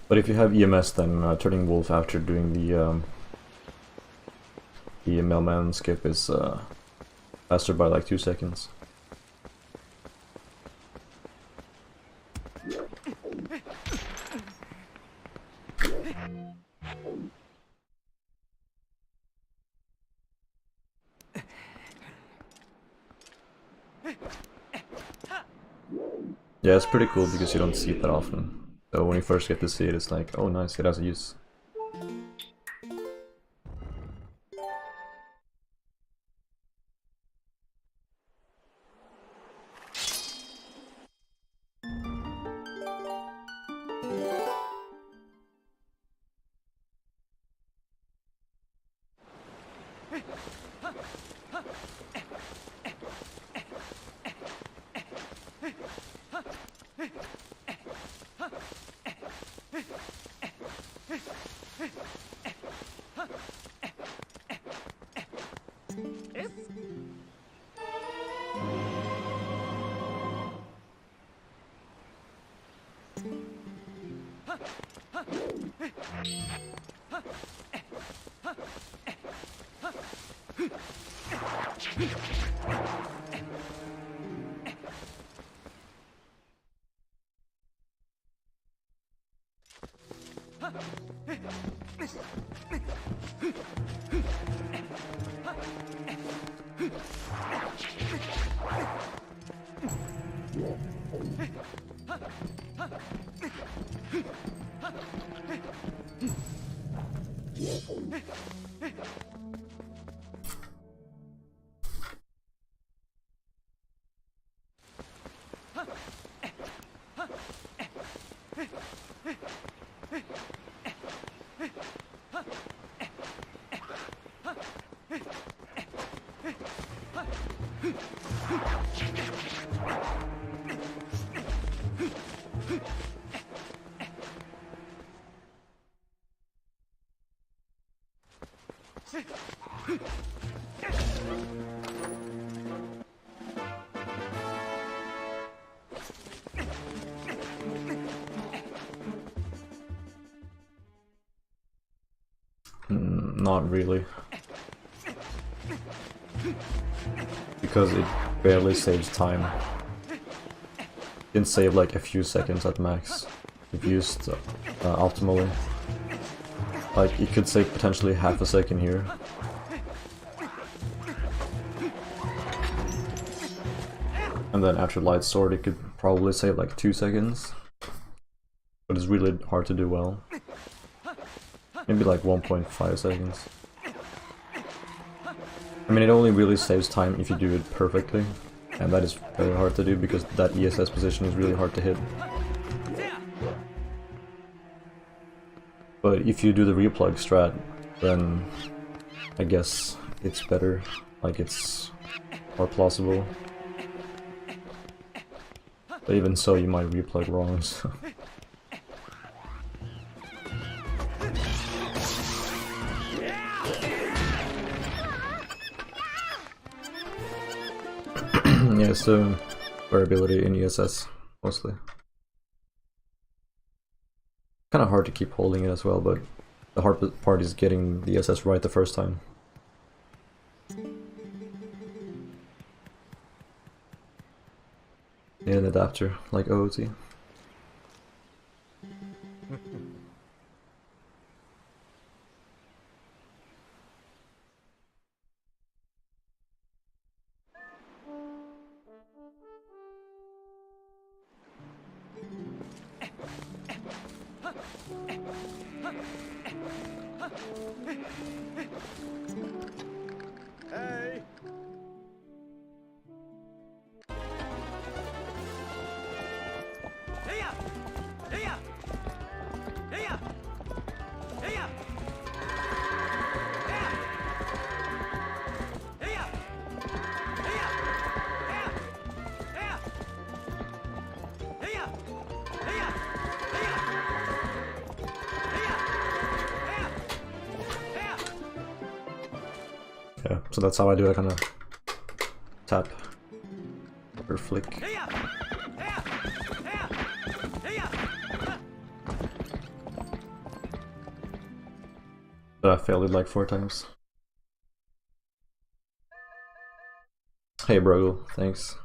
But if you have EMS, then turning wolf after doing the mailman skip is faster by like 2 seconds. Yeah, it's pretty cool because you don't see it that often. So when you first get to see it, it's like, oh nice, it has a use. Not really. Because it barely saves time. It can save like a few seconds at max if used optimally. Like it could save potentially half a second here. And then after light sword it could probably save like 2 seconds. But it's really hard to do well. Maybe like 1.5 seconds. I mean, it only really saves time if you do it perfectly. And that is very hard to do because that ESS position is really hard to hit. But if you do the replug strat, then I guess it's better. Like it's more plausible. But even so, you might replug wrong, so. Yeah, so variability in ESS, mostly. Kinda hard to keep holding it as well, but the hard part is getting the ESS right the first time. Need an adapter, like OOT. Hey! Heya! Heya! Heya! Yeah, so that's how I do that kind of tap or flick. But I failed it like 4 times. Hey bro, thanks.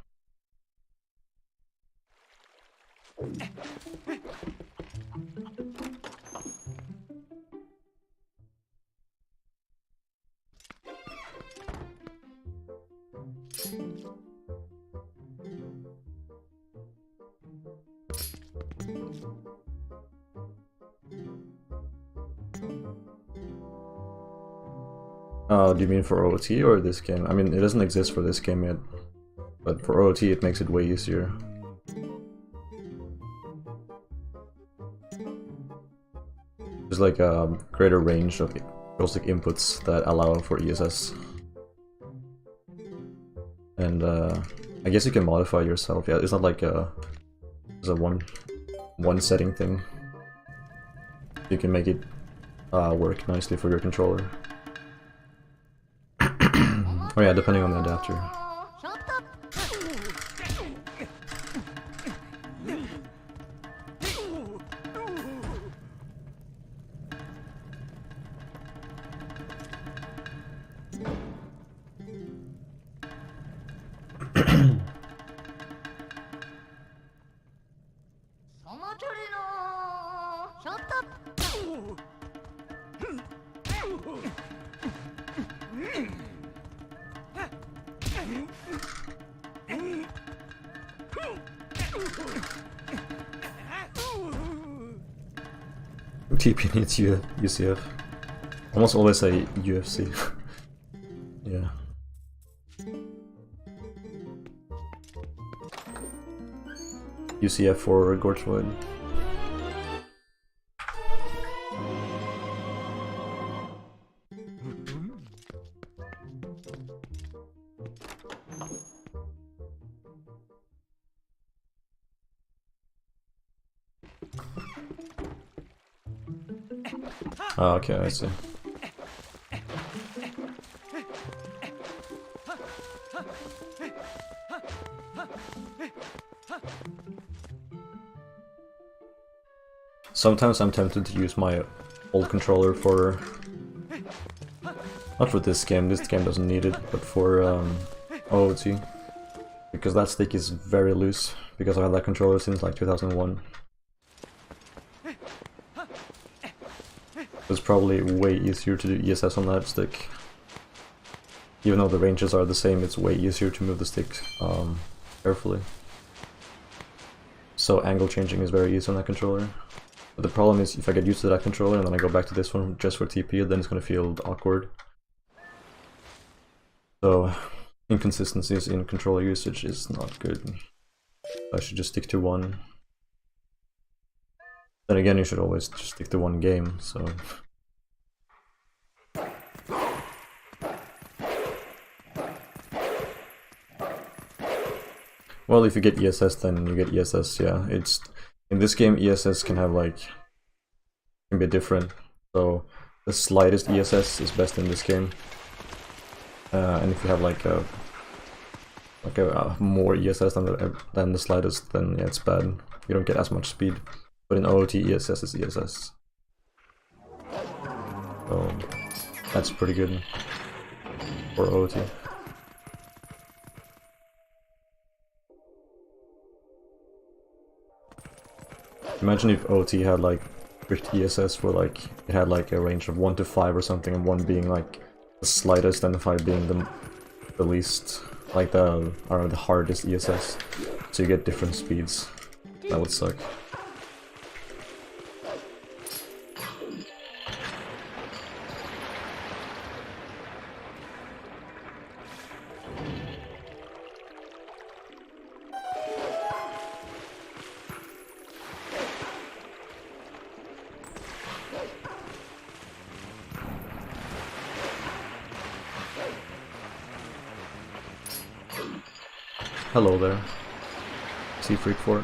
Do you mean for OOT or this game? I mean, it doesn't exist for this game yet, but for OOT it makes it way easier. There's like a greater range of joystick inputs that allow for ESS. And I guess you can modify yourself. Yeah, it's not like it's a one setting thing. You can make it work nicely for your controller. Oh yeah, depending on the adapter. TP needs UCF. Almost always say UFC. Yeah. UCF for Gorgewood. Oh, okay, I see. Sometimes I'm tempted to use my old controller for... not for this game doesn't need it, but for OOT. Because that stick is very loose, because I've had that controller since like 2001. It's probably way easier to do ESS on that stick. Even though the ranges are the same, it's way easier to move the stick carefully. So angle changing is very easy on that controller. But the problem is, if I get used to that controller and then I go back to this one just for TP, then it's gonna feel awkward. So inconsistencies in controller usage is not good. I should just stick to one. Then again, you should always just stick to one game, so... Well, if you get ESS, then you get ESS, yeah. It's... in this game, ESS can have, like... can be different. So, the slightest ESS is best in this game. And if you have, like a more ESS than the slightest, then yeah, it's bad. You don't get as much speed. But in OOT, ESS is ESS. So that's pretty good for OOT. Imagine if OOT had like strict ESS where like it had like a range of 1 to 5 or something, and 1 being like the slightest and 5 being the least, like the hardest ESS. So you get different speeds. That would suck. Hello there, Sea Freak Fort.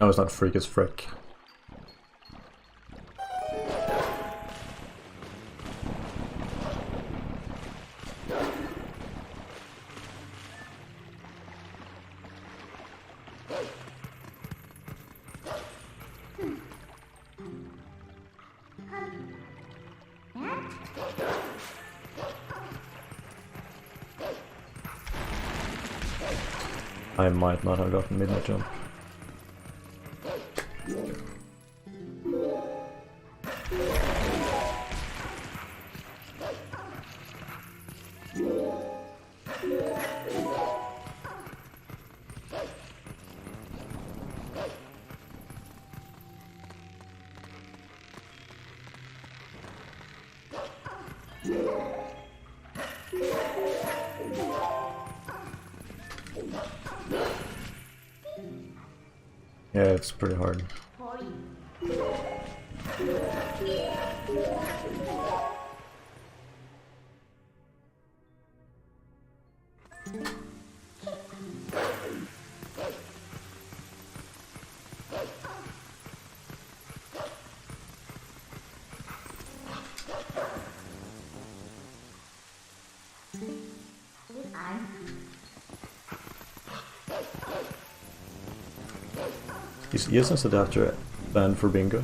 No, it's not Freak, it's Frick. I might not have gotten midnight jump. Yeah, it's pretty hard. Is ESS adapter banned for bingo?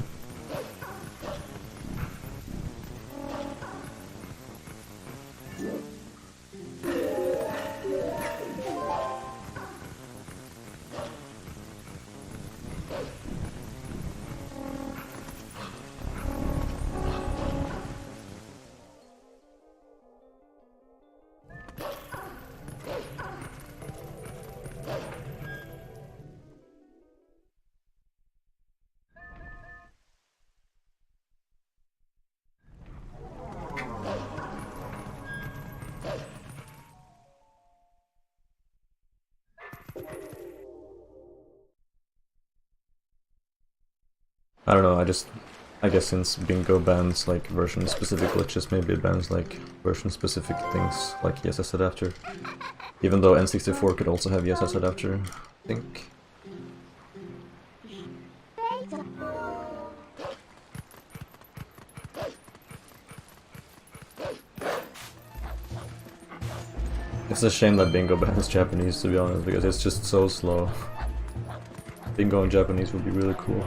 I don't know, I guess since bingo bans like version specific glitches, maybe it bans like version specific things like ESS adapter. Even though N64 could also have ESS adapter, I think. It's a shame that bingo bans Japanese, to be honest, because it's just so slow. Bingo in Japanese would be really cool.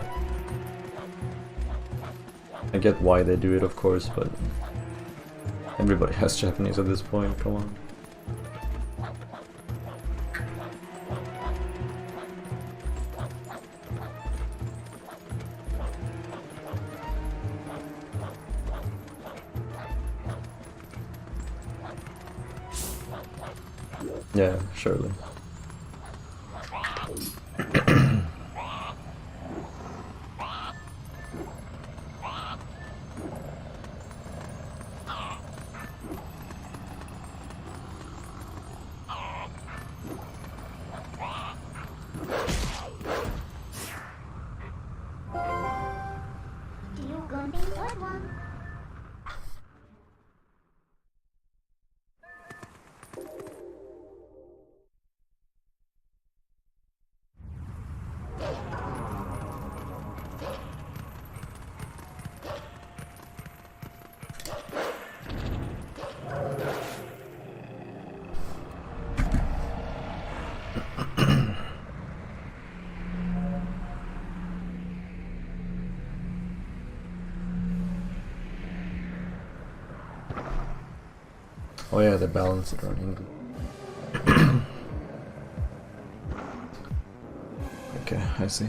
I get why they do it, of course, but everybody has Japanese at this point, come on. Yeah, surely. Oh yeah, they balance it around England. Okay, I see.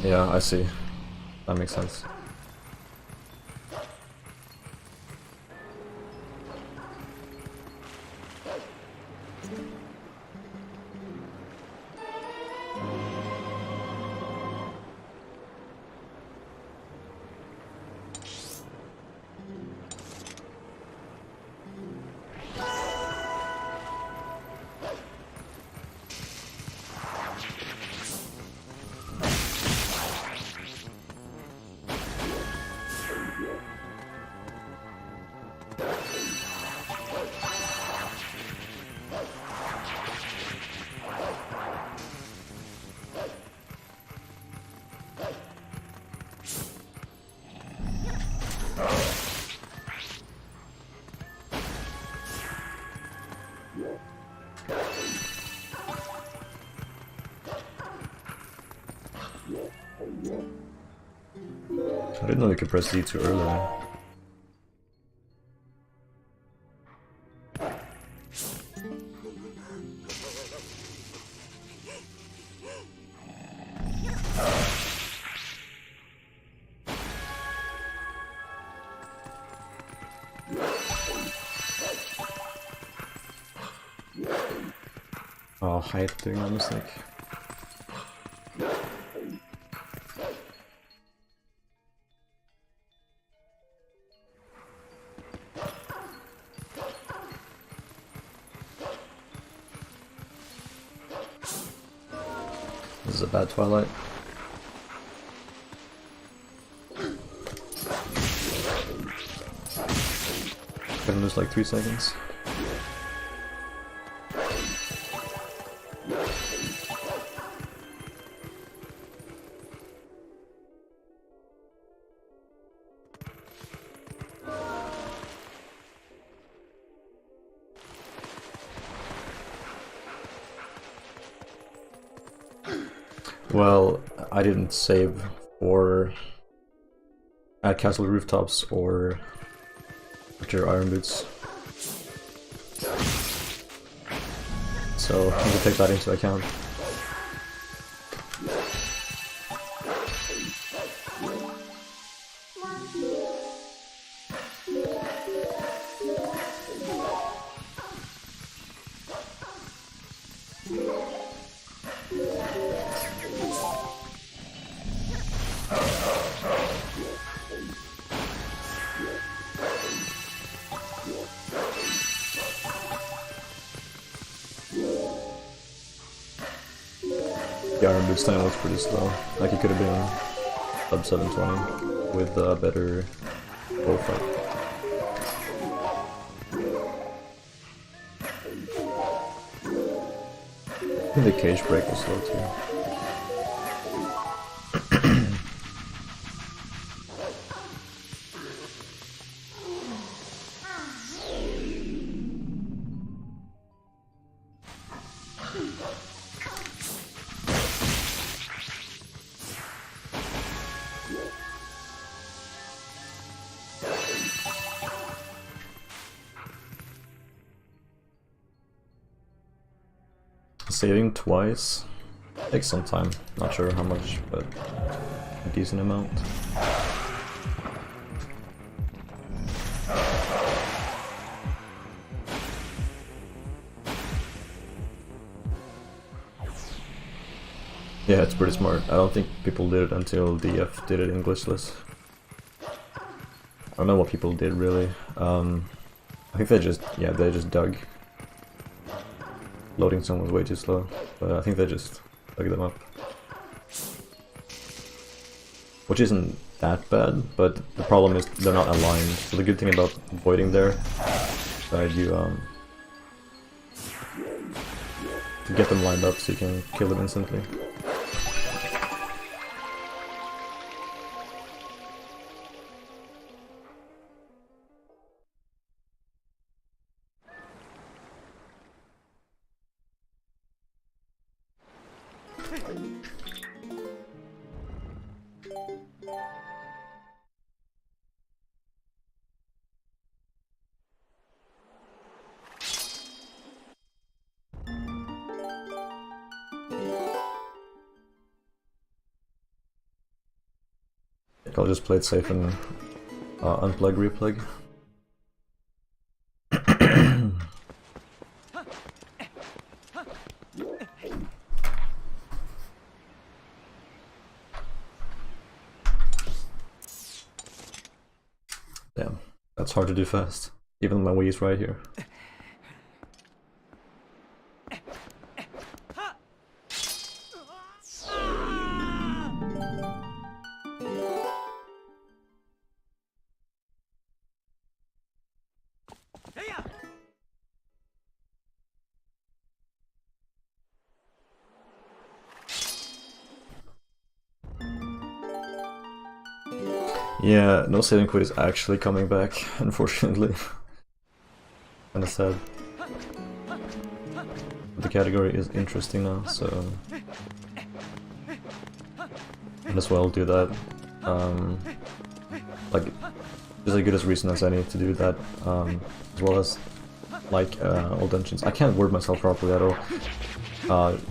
Yeah, I see. That makes sense. I didn't know you could press D too early. Oh, hype doing a mistake. This is a bad Twilight. Gonna lose like 3 seconds. Well, I didn't save for at Castle Rooftops or your Iron Boots, so I need to take that into account. The Iron Boots time was pretty slow. Like, it could have been sub 720 with a better bullfight. I think the cage break was slow too. Saving twice takes some time, not sure how much, but a decent amount. Yeah, it's pretty smart. I don't think people did it until DF did it in glitchless. I don't know what people did really. I think they just dug. Loading zone was way too slow, but I think they just dug them up. Which isn't that bad, but the problem is they're not aligned. So the good thing about voiding there is that you get them lined up so you can kill them instantly. I'll just play it safe and unplug, replug. Damn, that's hard to do fast, even when Wii's right here. Yeah, no saving quit is actually coming back, unfortunately. Kinda sad. The category is interesting now, so might as well do that. Like, there's as good as reason as any to do that, as well as like all dungeons. I can't word myself properly at all.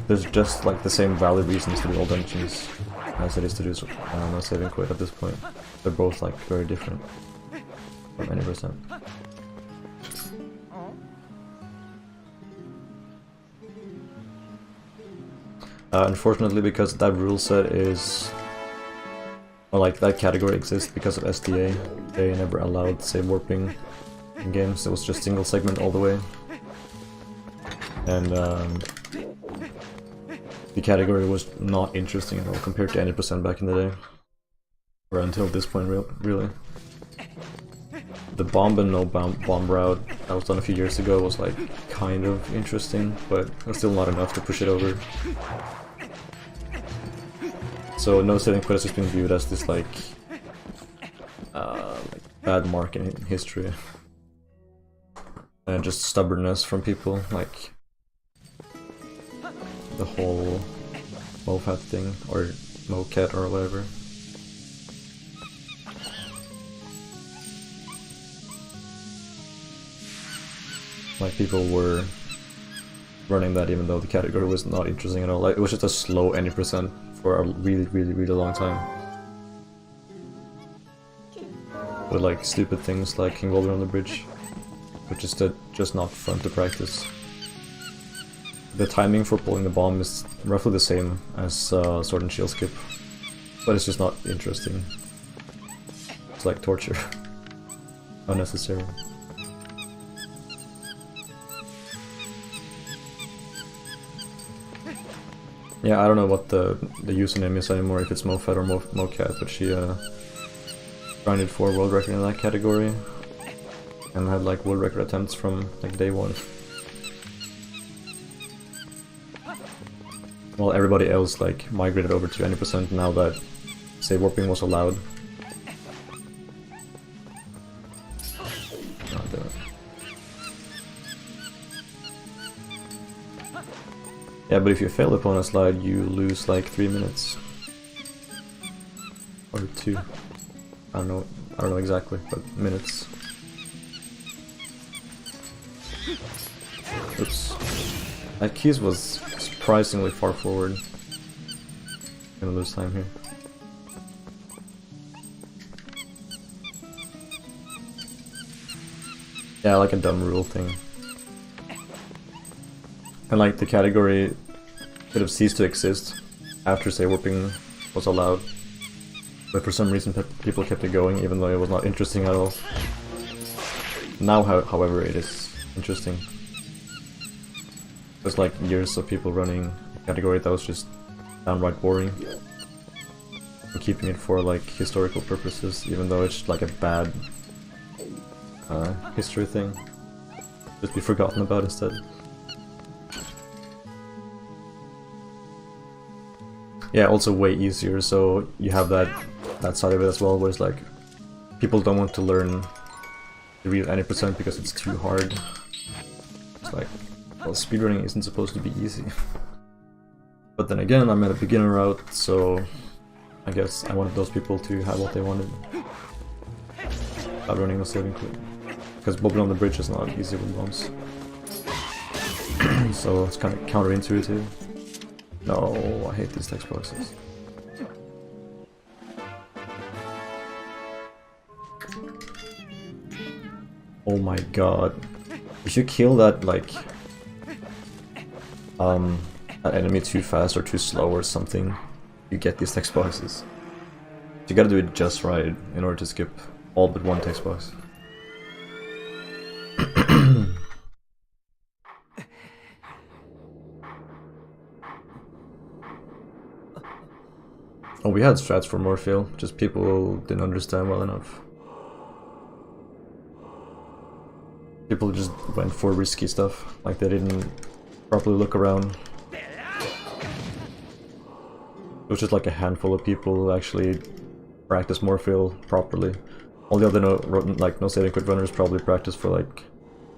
There's just like the same valid reasons to do all dungeons as it is to do no saving quit at this point. They're both like very different from any percent. Unfortunately, because that rule set is, or like that category exists because of SDA, they never allowed save warping in games. It was just single segment all the way, and the category was not interesting at all compared to any percent back in the day, or until this point, really. The bomb and no bomb route that was done a few years ago was like kind of interesting, but it was still not enough to push it over. So no saving quit has just been viewed as this like bad mark in history, and just stubbornness from people, like the whole MoFat thing, or MoCat or whatever. Like, people were running that even though the category was not interesting at all. Like, it was just a slow any percent for a really long time. With like stupid things like King Goron on the bridge, which is just not fun to practice. The timing for pulling the bomb is roughly the same as Sword and Shield skip, but it's just not interesting. It's like torture. Unnecessary. Yeah, I don't know what the username is anymore, if it's MoFat or MoCat, but she grinded for world record in that category, and had like world record attempts from like day one. While everybody else like migrated over to 20% now that save warping was allowed. Yeah, but if you fail upon a slide, you lose like 3 minutes. Or 2. I don't know exactly, but minutes. Oops. That keys was surprisingly far forward. Gonna lose time here. Yeah, like a dumb rule thing. And like the category could have ceased to exist after save warping was allowed, but for some reason people kept it going even though it was not interesting at all. Now, however, it is interesting. There's like years of people running a category that was just downright boring, and keeping it for like historical purposes, even though it's like a bad history thing. Just be forgotten about instead. Yeah, also way easier, so you have that side of it as well, where it's like people don't want to learn the real any percent because it's too hard. It's like, well, speedrunning isn't supposed to be easy. But then again, I'm at a beginner route, so I guess I wanted those people to have what they wanted without running a saving quit. Because bobbing on the bridge is not easy with bombs. So it's kind of counterintuitive. No, I hate these text boxes. Oh my god. If you kill that, like, an enemy too fast or too slow or something, you get these text boxes. You gotta do it just right in order to skip all but one text box. Oh, we had strats for Morpheal, just people didn't understand well enough. People just went for risky stuff, like they didn't properly look around. It was just like a handful of people who actually practiced Morpheal properly. All the other no saving quit runners probably practiced for like,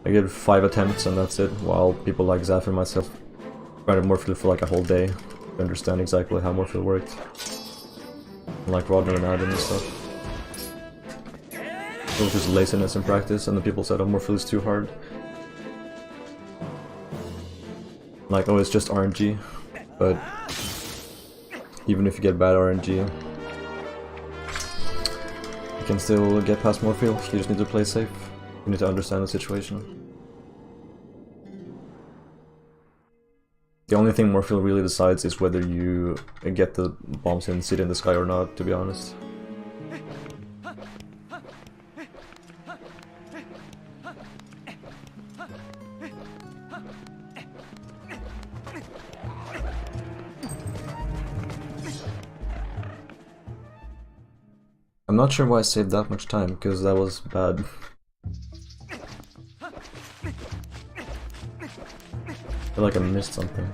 I did 5 attempts and that's it, while people like Zaf and myself grinded Morpheal for like a whole day to understand exactly how Morpheal worked. like Rodner and Adam and stuff. It was just laziness in practice, and the people said, oh, Morphle is too hard. Like, oh, it's just RNG, but even if you get bad RNG, you can still get past Morphle. You just need to play safe. You need to understand the situation. The only thing Morphle really decides is whether you get the bombs in City in the Sky or not, to be honest. I'm not sure why I saved that much time, because that was bad. I feel like I missed something.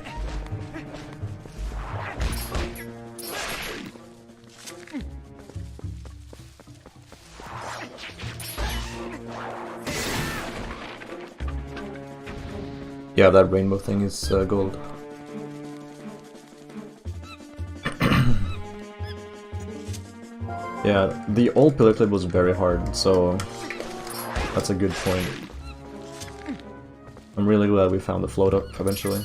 Yeah, that rainbow thing is gold. Yeah, the old pillar clip was very hard, so that's a good point. I'm really glad we found the float up eventually.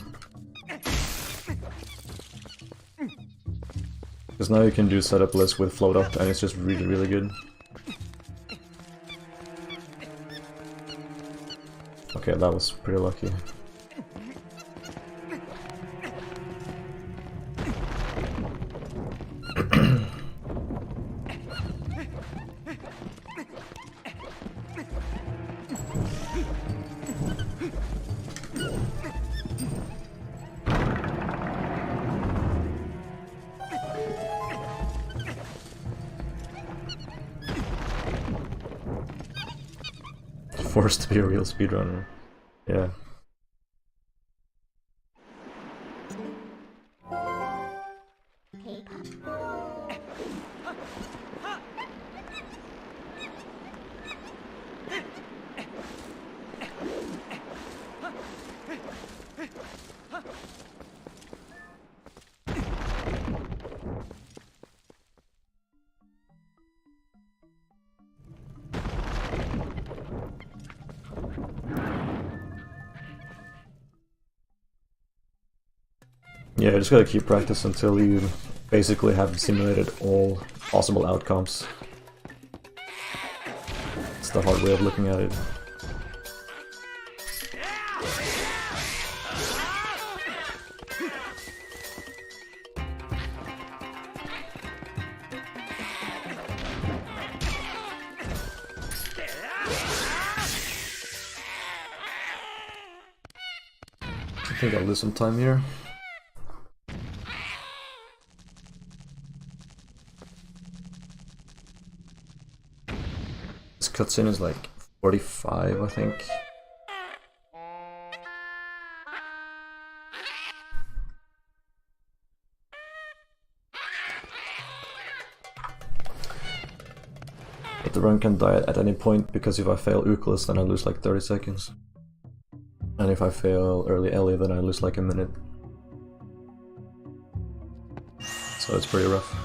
Because now you can do setup lists with float up and it's just really, really good. Okay, that was pretty lucky. Forced to be a real speedrunner. Yeah. Yeah, you just gotta keep practice until you basically have simulated all possible outcomes. It's the hard way of looking at it. I think I'll lose some time here. Cutscene is like 45, I think. But the run can die at any point, because if I fail Euclid, then I lose like 30 seconds. And if I fail early Ellie, then I lose like a minute. So it's pretty rough.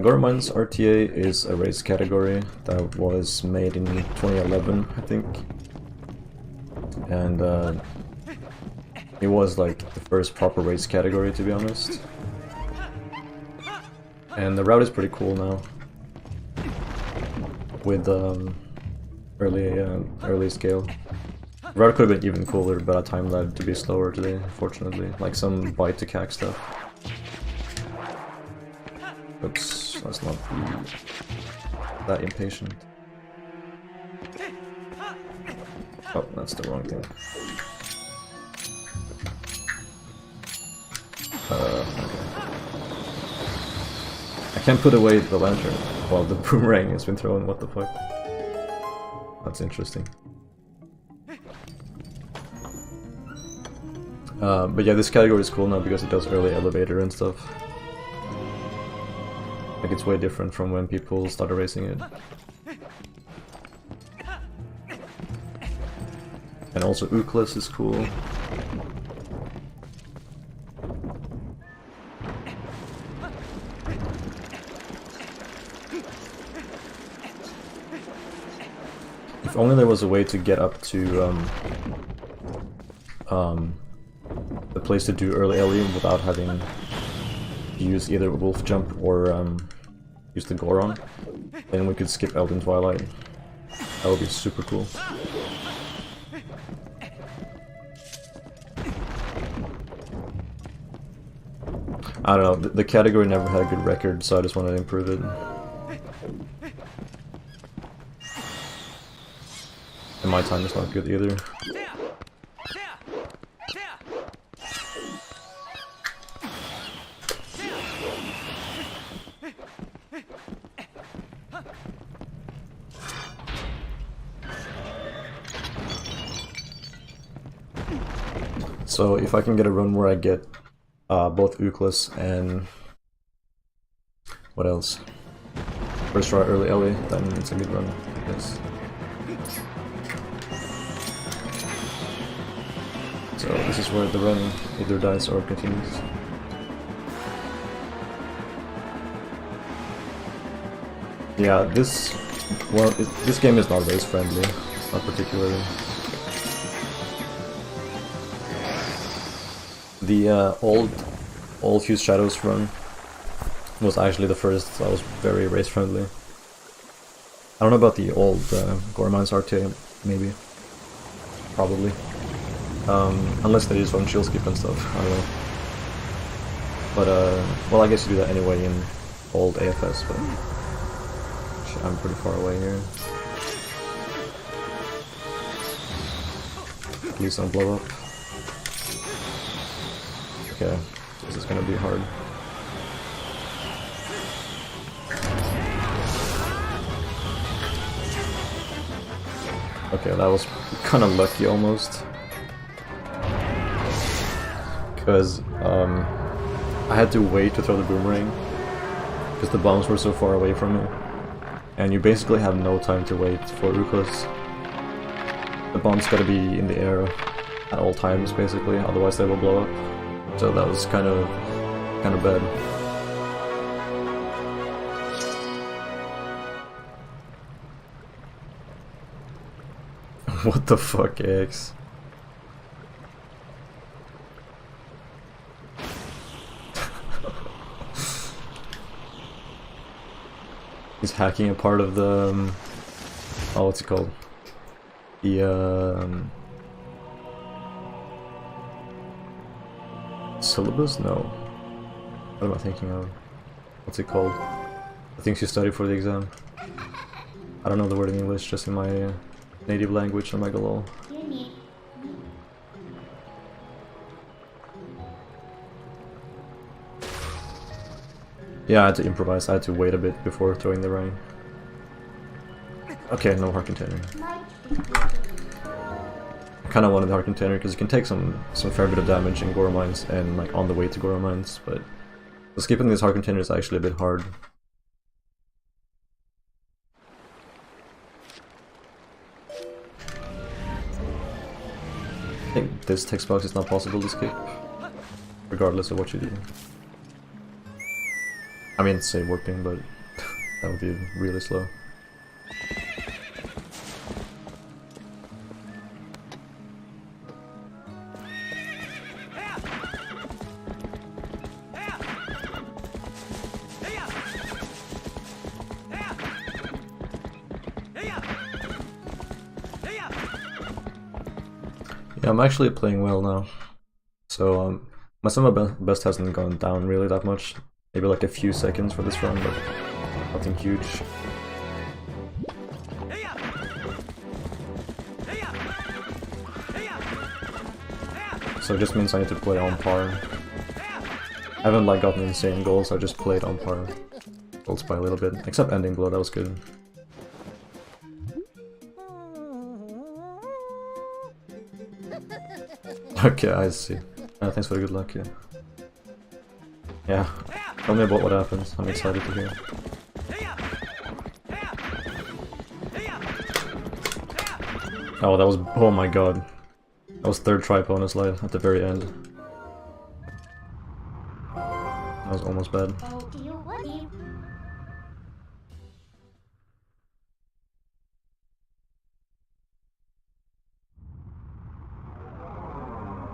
Goron Mines RTA is a race category that was made in 2011, I think. And it was like the first proper race category, to be honest. And the route is pretty cool now, with early scale. Red could have been even cooler, but I timed that to be slower today, unfortunately. Like some bite to cack stuff. Oops, let's not be that impatient. Oh, that's the wrong thing. Okay. I can't put away the lantern while the boomerang has been thrown, what the fuck? That's interesting. But yeah, this category is cool now because it does early elevator and stuff. Like, it's way different from when people started racing it. And also Uklas is cool. If only there was a way to get up to the place to do early Ellie without having to use either Wolf Jump or use the Goron, then we could skip Elden Twilight. That would be super cool. I don't know, the category never had a good record, so I just wanted to improve it. And my time is not good either. So if I can get a run where I get both Uklas and what else? First try early Ellie, then it's a good run, I guess. So this is where the run either dies or continues. Yeah, this game is not race friendly, not particularly. The old Fuse Shadows run was actually the first that was very race friendly. I don't know about the old Goron Mines RTA, maybe. Probably. Unless they just run shield skip and stuff, I don't know. But, well, I guess you do that anyway in old AFS, but shit, I'm pretty far away here. Please don't blow up. Okay, this is gonna be hard. Okay, that was kind of lucky almost. Because I had to wait to throw the boomerang because the bombs were so far away from me. And you basically have no time to wait for Uklas. The bomb's gotta be in the air at all times basically, otherwise they will blow up. So that was kind of bad. What the fuck, X? He's hacking a part of the oh, what's it called? The syllabus? No. What am I thinking of? What's it called? The things you study for the exam. I don't know the word in English, just in my native language, I'm like a lol. Yeah, I had to improvise, I had to wait a bit before throwing the rain. Okay, no heart container. I kinda wanted the heart container because you can take some fair bit of damage in Goron Mines and like on the way to Goron Mines, but skipping this heart container is actually a bit hard. I think this text box is not possible to skip, regardless of what you do. I mean, say warping, but that would be really slow. Yeah, I'm actually playing well now. So my summer best hasn't gone down really that much. Maybe like a few seconds for this run, but nothing huge. So it just means I need to play on par. I haven't like gotten insane goals, I just played on par. Goals by a little bit. Except ending blow, that was good. Okay, I see. Thanks for the good luck, yeah. Yeah, tell me about what happens, I'm excited to hear. Oh, that was, oh my god. That was third try bonus slide at the very end. That was almost bad.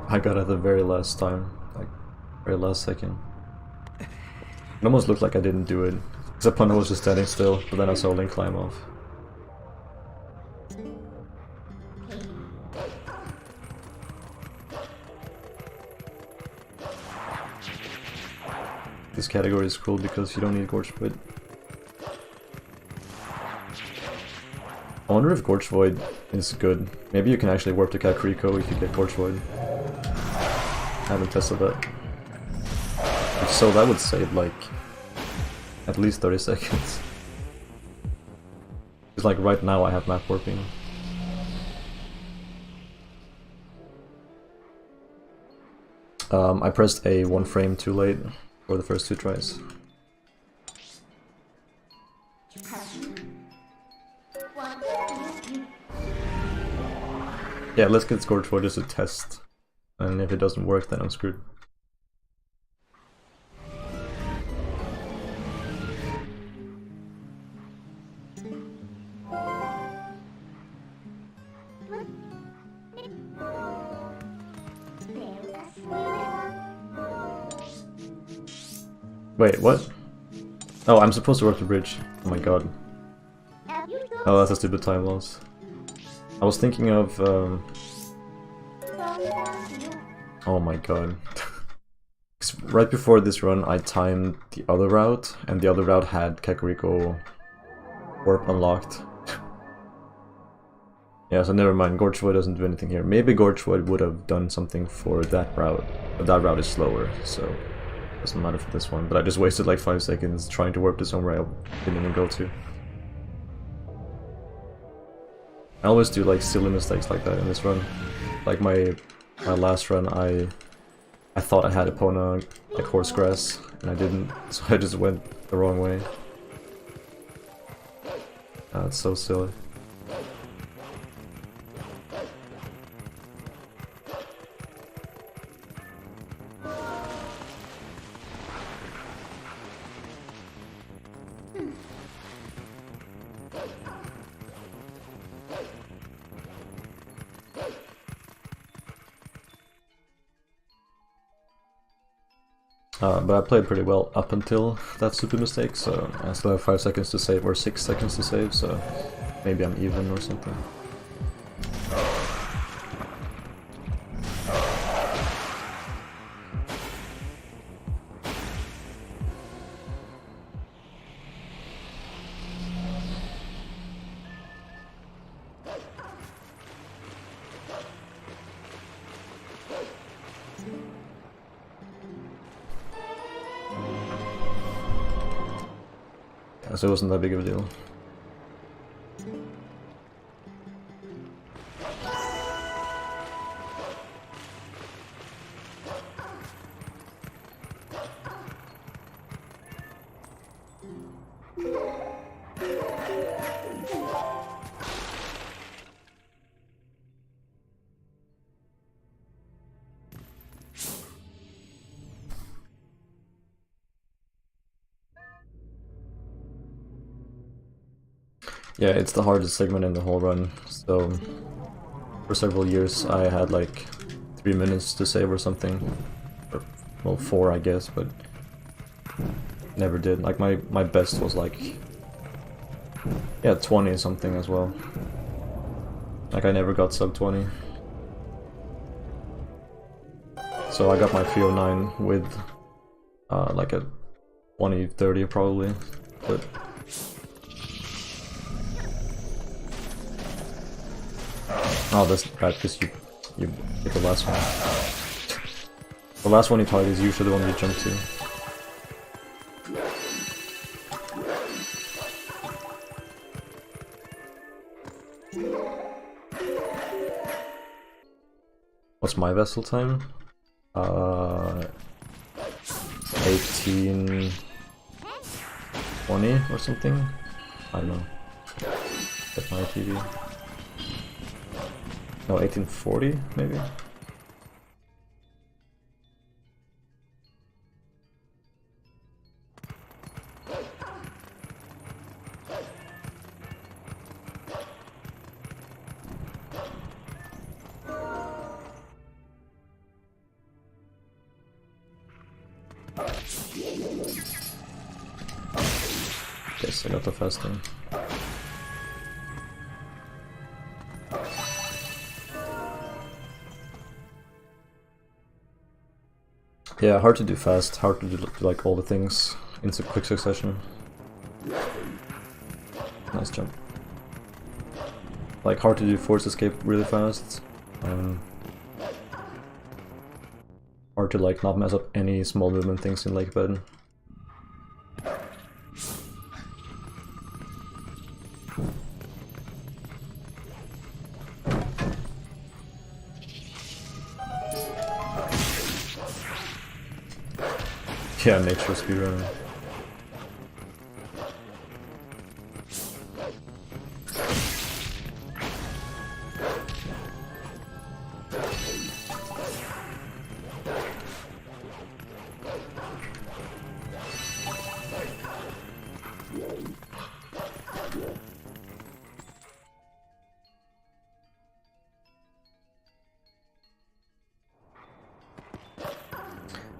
I got it at the very last time, like, very last second. It almost looked like I didn't do it. His opponent was just standing still, but then I saw Link climb off. This category is cool because you don't need Gorge Void. I wonder if Gorge Void is good. Maybe you can actually warp to Kakariko if you get Gorge Void. I haven't tested that. If so, that would save like at least 30 seconds. It's like right now I have map warping. I pressed A 1 frame too late for the first 2 tries. Yeah, let's get Gorge Void just a test. And if it doesn't work, then I'm screwed. Wait, what? Oh, I'm supposed to work the bridge. Oh my god. Oh, that's a stupid time loss. I was thinking of... Oh my god. Right before this run I timed the other route, and the other route had Kakariko warp unlocked. Yeah, so never mind, Gorge Void doesn't do anything here. Maybe Gorge Void would have done something for that route, but that route is slower, so it doesn't matter for this one. But I just wasted like 5 seconds trying to warp to somewhere I didn't even go to. I always do like silly mistakes like that in this run. Like my last run, I thought I had Epona like horse grass, and I didn't, so I just went the wrong way. That's so silly. But I played pretty well up until that stupid mistake, so I still have 5 seconds to save, or 6 seconds to save, so maybe I'm even or something. So it wasn't that big of a deal. Yeah, it's the hardest segment in the whole run, so for several years I had like 3 minutes to save or something. Or, well, 4 I guess, but never did. Like my best was like, yeah, 20 something as well. Like I never got sub 20. So I got my 309 with like a 2030 probably, but oh, that's bad because you hit the last one. The last one you target is usually the one you jump to. What's my vessel time? 1820 or something? I don't know. Get my TV. No, 1840 maybe? Yes, I got the fast thing. Yeah, hard to do fast, hard to do like all the things in quick succession. Nice jump. Like hard to do force escape really fast. Hard to like not mess up any small movement things in lake bed. Yeah, nature speedrun.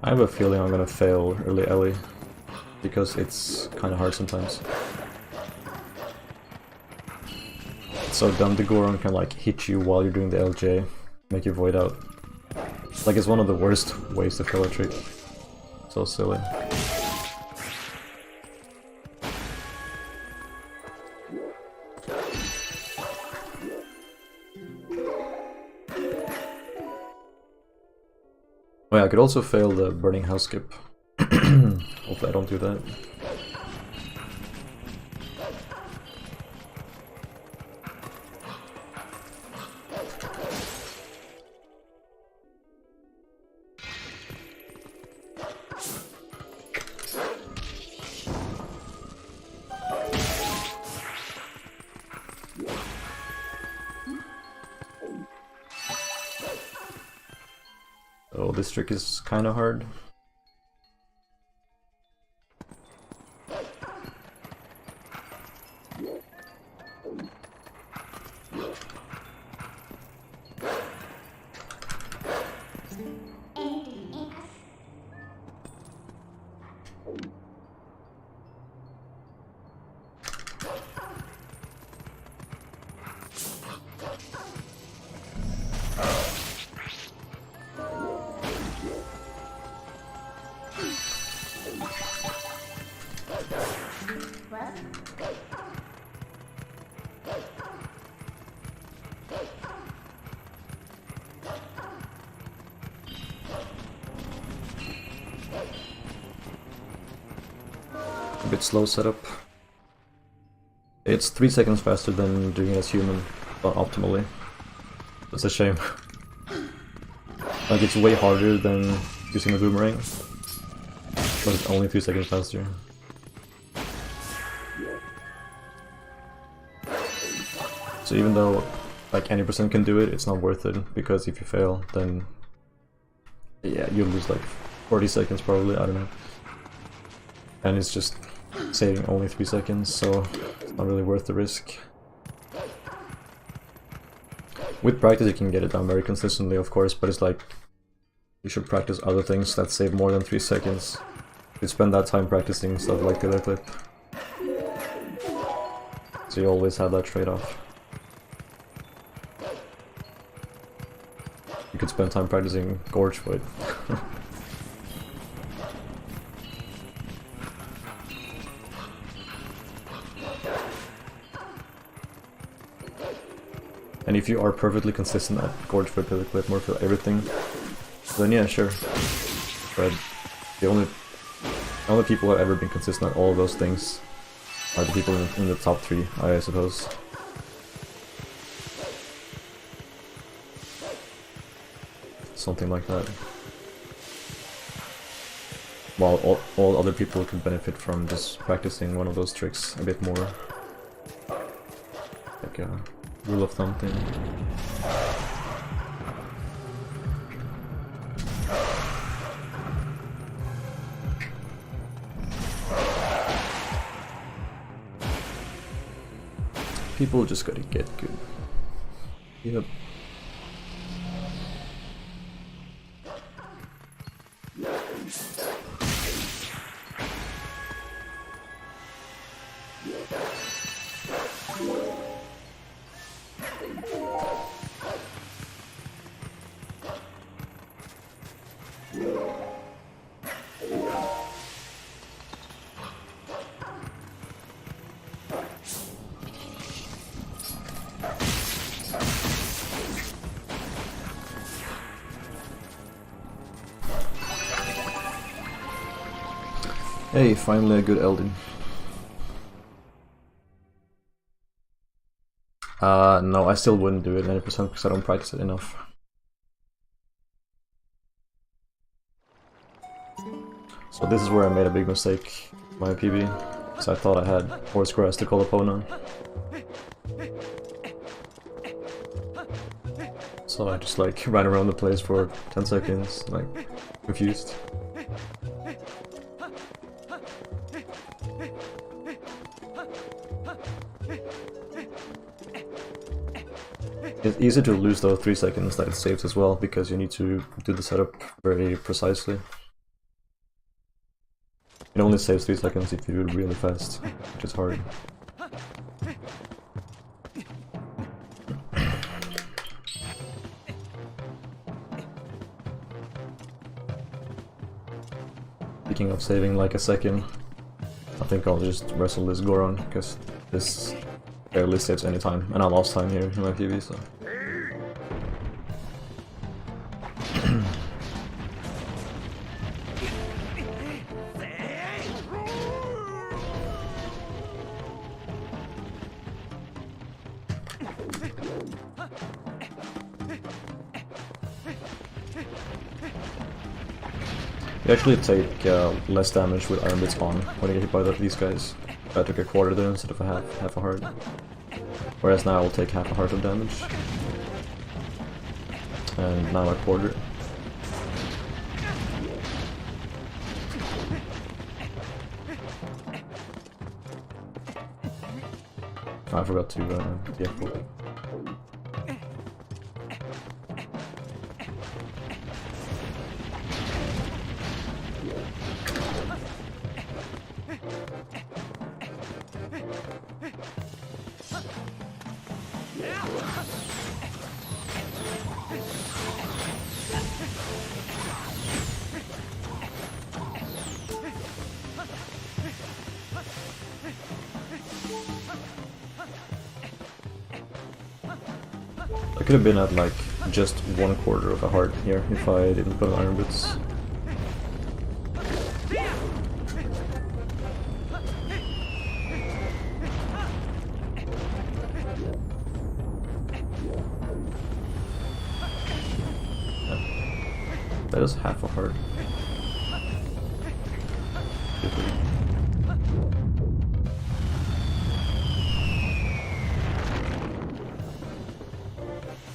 I have a feeling I'm gonna fail early Ellie, because it's kinda hard sometimes. It's so dumb, the Goron can like hit you while you're doing the LJ, make you void out. Like it's one of the worst ways to fail a trick. So silly. Oh yeah, I could also fail the burning house skip. Hopefully I don't do that. Oh, this trick is kind of hard. A bit slow setup. It's 3 seconds faster than doing it as human, but optimally. That's a shame. Like it's way harder than using a boomerang, but it's only 3 seconds faster. So even though like any percent can do it, it's not worth it, because if you fail, then yeah, you'll lose like 40 seconds probably, I don't know. And it's just saving only 3 seconds, so it's not really worth the risk. With practice you can get it down very consistently, of course, but it's like you should practice other things that save more than 3 seconds. You spend that time practicing stuff like the other clip. So you always have that trade-off. You could spend time practicing Gorge, but And if you are perfectly consistent at Gorge Foot, Pivot Clip, Morphle, everything, then yeah, sure. But the only people who have ever been consistent at all of those things are the people in the top 3, I suppose. Something like that. While all other people could benefit from just practicing one of those tricks a bit more. Like a rule of thumb thing. People just gotta get good. Yep. Hey, finally a good Elden. No, I still wouldn't do it 90% because I don't practice it enough. So this is where I made a big mistake in my PB, because I thought I had Horsegrass to call Epona. So I just like ran around the place for 10 seconds, like confused. It's easy to lose those 3 seconds that it saves as well, because you need to do the setup very precisely. It only saves 3 seconds if you do it really fast, which is hard. Speaking of saving like a second, I think I'll just wrestle this Goron, because this barely saves any time, and I lost time here in my PV, so... You actually take less damage with Iron Bits on when you get hit by these guys. I took a quarter there instead of half a heart. Whereas now I'll take half a heart of damage. And now a quarter. I forgot to be careful. I could have been at like just 1/4 of a heart here if I didn't put on Iron Bits. Yeah. That is half a heart.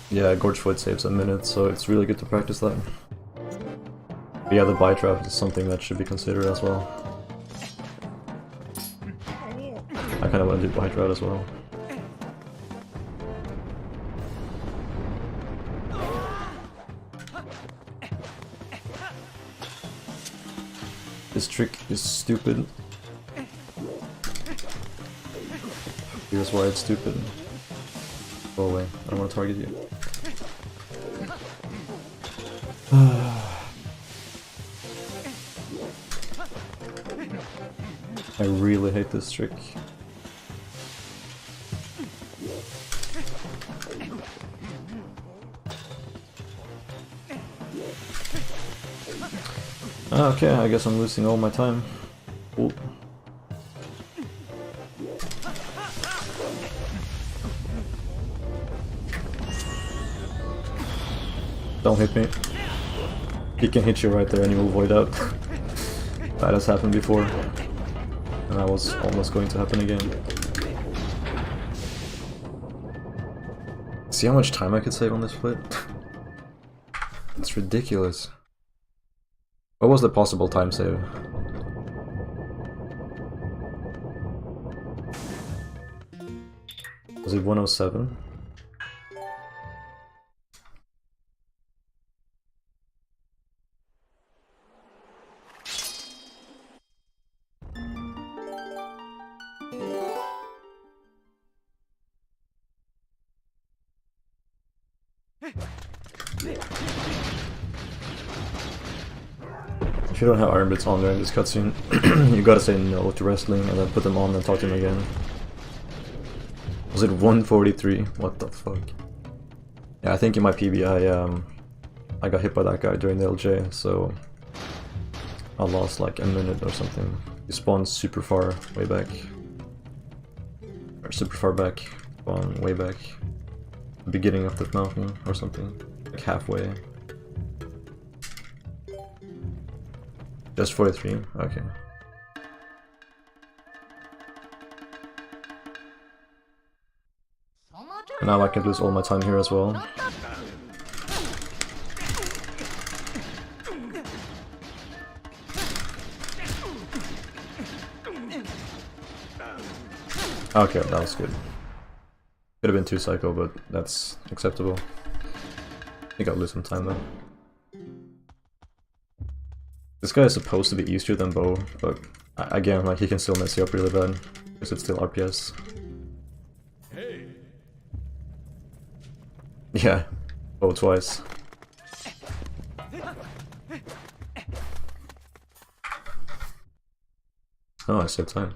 Yeah, Gorge Foot saves a minute, so it's really good to practice that. But yeah, the buy trap is something that should be considered as well. I kinda wanna do buy trap as well. This trick is stupid. Here's why it's stupid. Go away, I don't want to target you. I really hate this trick. Okay, I guess I'm losing all my time. Cool. Don't hit me. He can hit you right there and you will void out. That has happened before. And that was almost going to happen again. See how much time I could save on this split? It's ridiculous. What was the possible time save? Was it 107? If you don't have iron bits on during this cutscene, you gotta say no to wrestling and then put them on and talk to them again. Was it 143? What the fuck? Yeah, I think in my PB I got hit by that guy during the LJ, so I lost like a minute or something. He spawned super far way back. Or super far back. Spawned way back. The beginning of the mountain or something. Like halfway. Just 43? Okay. And now I can lose all my time here as well. Okay, that was good. Could have been 2 psycho, but that's acceptable. I think I'll lose some time though. This guy is supposed to be easier than Bo, but again, like he can still mess you up really bad because it's still RPS. Hey. Yeah, Bo twice. Oh, I saved time.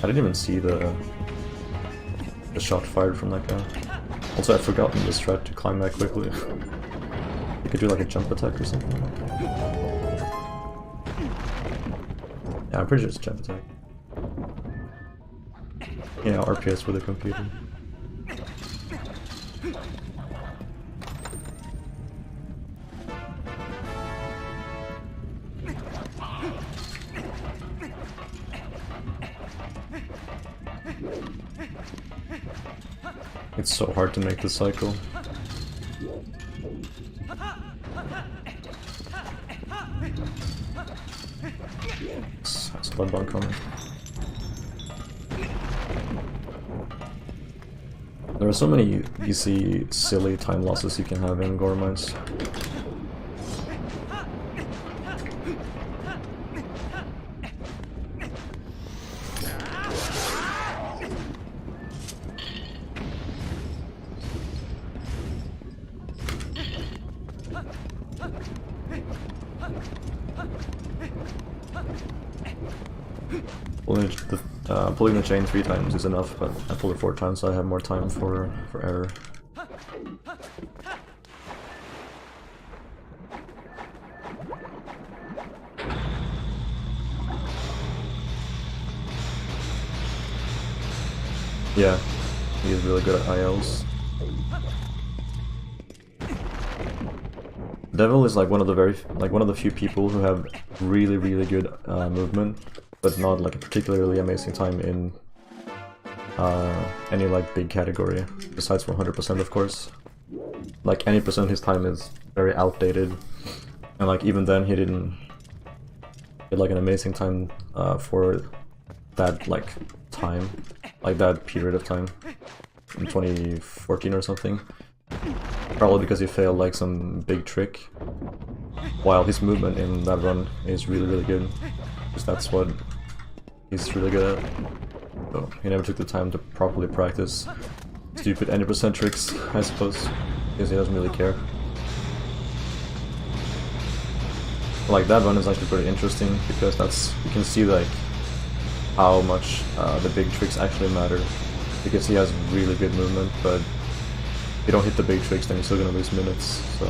I didn't even see the shot fired from that guy. Also, I've forgotten this strat to climb back quickly. You could do like a jump attack or something. Yeah, I'm pretty sure it's a jump attack. Yeah, RPS with a computer. It's so hard to make the cycle. That's a blood bomb coming. There are so many easy, silly time losses you can have in Goron Mines. Pulling the chain 3 times is enough, but I pulled it 4 times, so I have more time for error. Yeah, he is really good at ILs. Devil is like one of the few people who have really good movement, but not like a particularly amazing time in any like big category, besides 100% of course. Like any percent of his time is very outdated, and like even then he didn't get like an amazing time for that like time, like that period of time in 2014 or something. Probably because he failed like some big trick, while his movement in that run is really good, because that's what he's really good at. So he never took the time to properly practice stupid 80% tricks, I suppose, because he doesn't really care. Like that one is actually pretty interesting, because that's, you can see like how much the big tricks actually matter, because he has really good movement, but if you don't hit the big tricks then you're still gonna lose minutes, so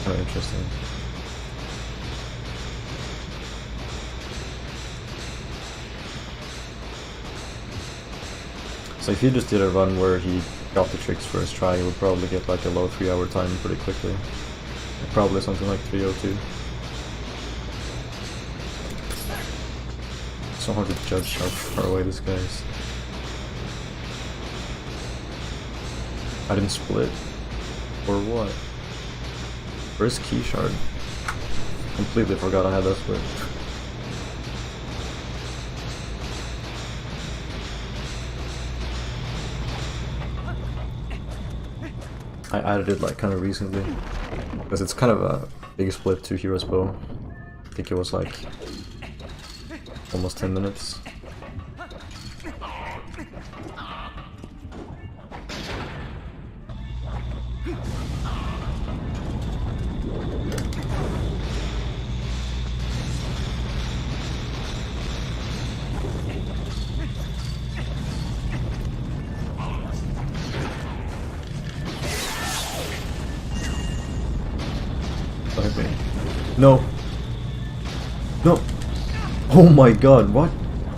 kind of interesting. So if he just did a run where he got the tricks first try, he would probably get like a low 3-hour time pretty quickly. Probably something like 3:02. It's so hard to judge how far away this guy is. I didn't split. Or what? Where's Key Shard? Completely forgot I had that split. I added it like kind of recently, because it's kind of a big split to Hero's Bow. I think it was like almost 10 minutes. No. No. Oh my god, what?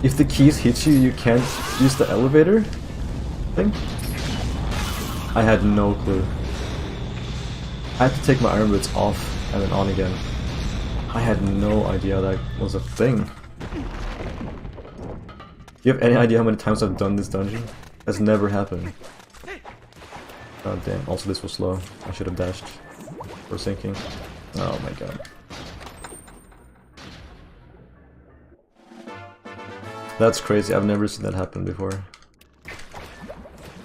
If the keys hit you, you can't use the elevator thing? I had no clue. I had to take my iron boots off and then on again. I had no idea that was a thing. Do you have any idea how many times I've done this dungeon? That's never happened. God damn, also this was slow. I should have dashed for sinking. Oh my god. That's crazy, I've never seen that happen before.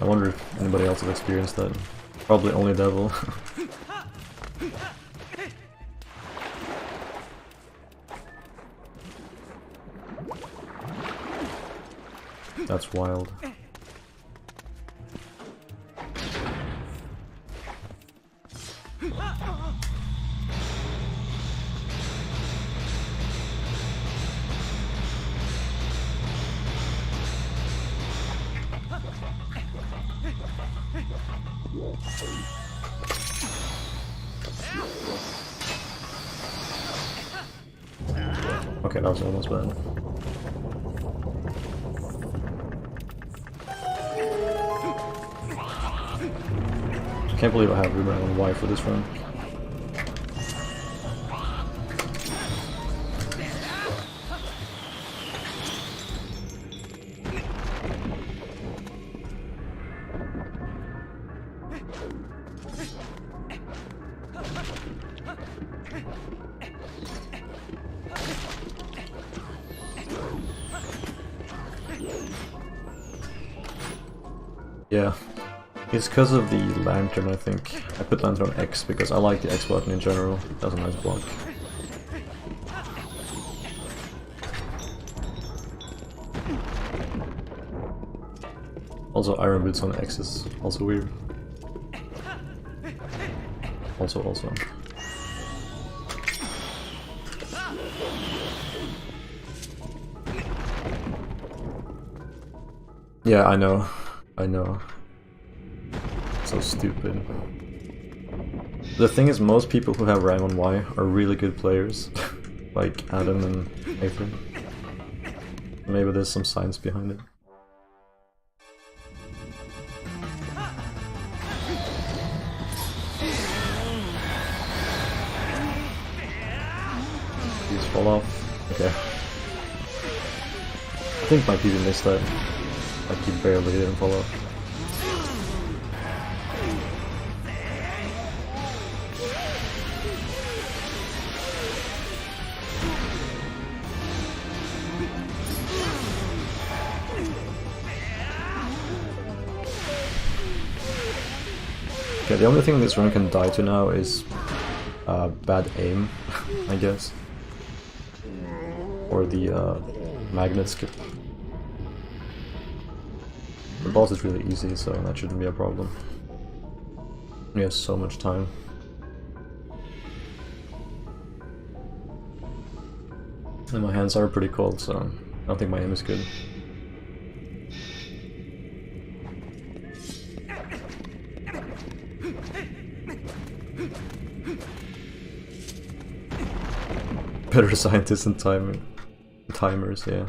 I wonder if anybody else has experienced that. Probably only Devil. That's wild. Okay, that was almost bad. I can't believe I have Ruben on Y for this run. Yeah, it's because of the lantern, I think. I put lantern on X because I like the X button in general. It has a nice block. Also, iron boots on X is also weird. Also. Yeah, I know. So stupid. The thing is, most people who have rank on Y are really good players. Like Adam and Nathan. Maybe there's some science behind it. Please fall off. Okay. I think my PB missed that. Like he barely didn't fall off. Okay, the only thing this run can die to now is bad aim, I guess. Or the magnet skip. The boss is really easy, so that shouldn't be a problem. We have so much time. And my hands are pretty cold, so I don't think my aim is good. Better scientists and timers, yeah.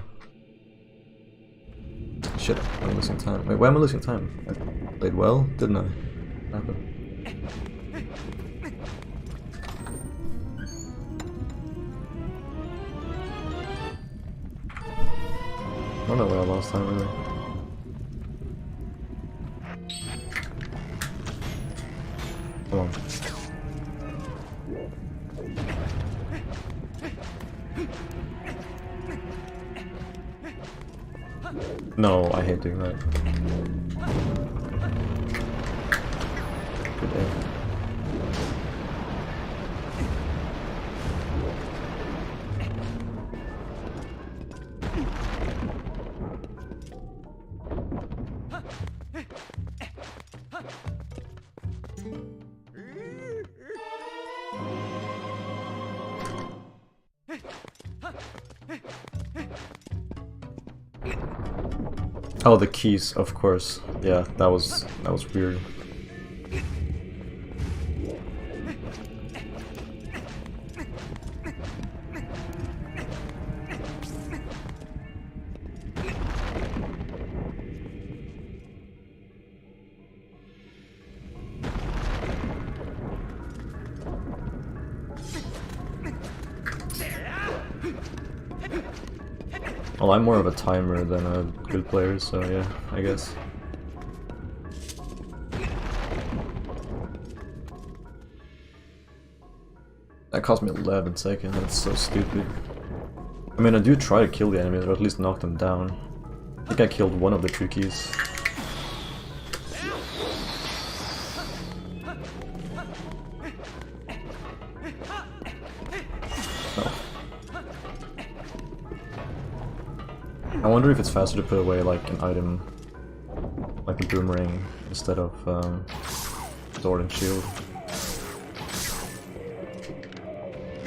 Shit, I'm losing time. Wait, why am I losing time? I played well, didn't I? What happened? I don't know where I lost time really. Come on. No, I hate doing that. Good aim. Oh, the keys, of course. Yeah, that was weird. Well, I'm more of a timer than a good player, so yeah, I guess. That cost me 11 seconds, that's so stupid. I mean, I do try to kill the enemies, or at least knock them down. I think I killed one of the two keys. I wonder if it's faster to put away like an item, like a boomerang, instead of sword and shield.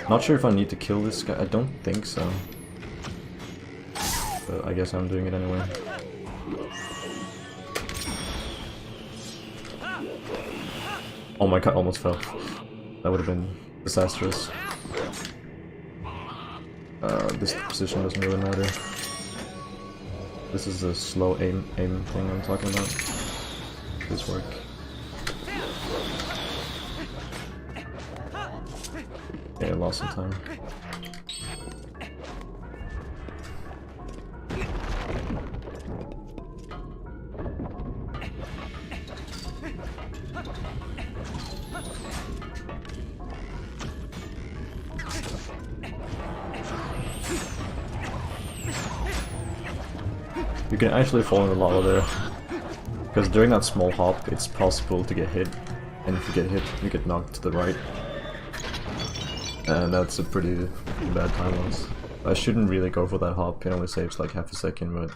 Not sure if I need to kill this guy, I don't think so. But I guess I'm doing it anyway. Oh my god, almost fell. That would have been disastrous. This position doesn't really matter. This is the slow aim thing I'm talking about. This work. Yeah, I lost some time. You can actually fall in the lava there, because during that small hop it's possible to get hit, and if you get hit you get knocked to the right, and that's a pretty bad time loss. I shouldn't really go for that hop, it only saves like half a second, but...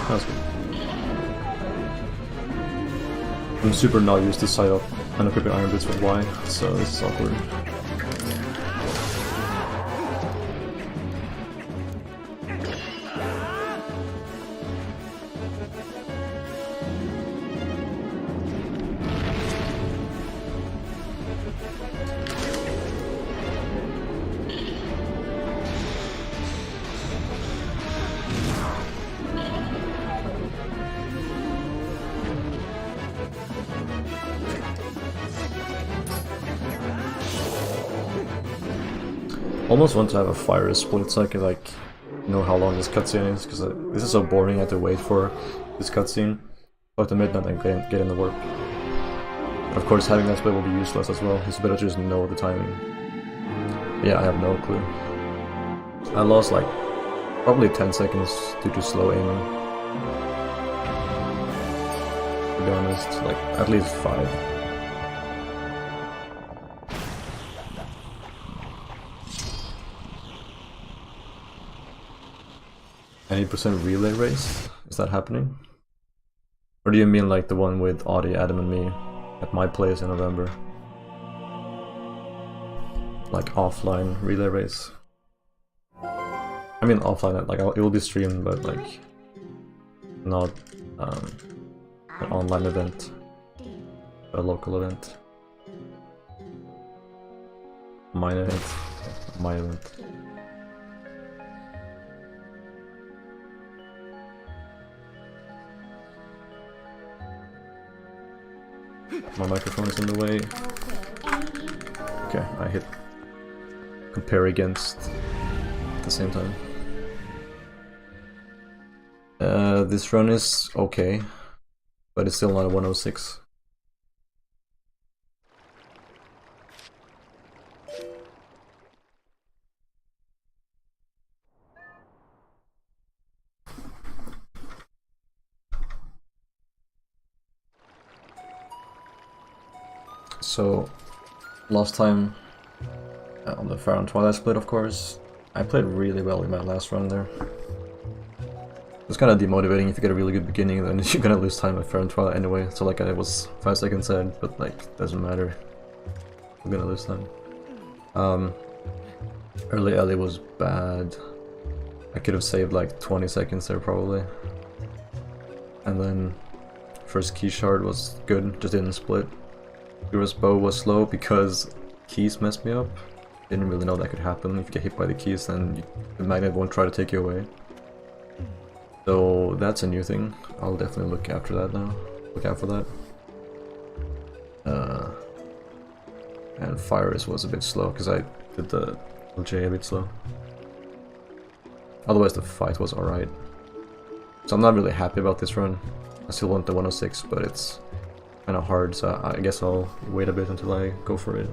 That's good. I'm super not used to side up unequipping iron boots with Y, so this is awkward. Almost want to have a fire split so I can like know how long this cutscene is, because this is so boring. I have to wait for this cutscene up to midnight and get in the work. But of course, having that split will be useless as well. It's better to just know the timing. But yeah, I have no clue. I lost like probably 10 seconds due to slow aiming. To be honest, like at least 5. 90% relay race? Is that happening? Or do you mean like the one with Audie, Adam and me at my place in November? Like offline relay race? I mean offline, like it will be streamed, but like not an online event, a local event. Mine event. My event. My microphone is in the way. Okay, I hit compare against at the same time. This run is okay, but it's still not a 106. So, last time on the Fire and Twilight split, of course, I played really well in my last run there. It's kind of demotivating if you get a really good beginning, then you're gonna lose time at Fire and Twilight anyway. So like I was 5 seconds ahead, but like doesn't matter. I'm gonna lose time. Early Ellie was bad. I could have saved like 20 seconds there probably. And then first key shard was good, just didn't split. Hero's bow was slow because keys messed me up. Didn't really know that could happen. If you get hit by the keys, then the magnet won't try to take you away. So that's a new thing. I'll definitely look after that now. Look out for that. And Fires was a bit slow because I did the LJ a bit slow. Otherwise the fight was alright. So I'm not really happy about this run. I still want the 106, but it's kind of hard, so I guess I'll wait a bit until I go for it.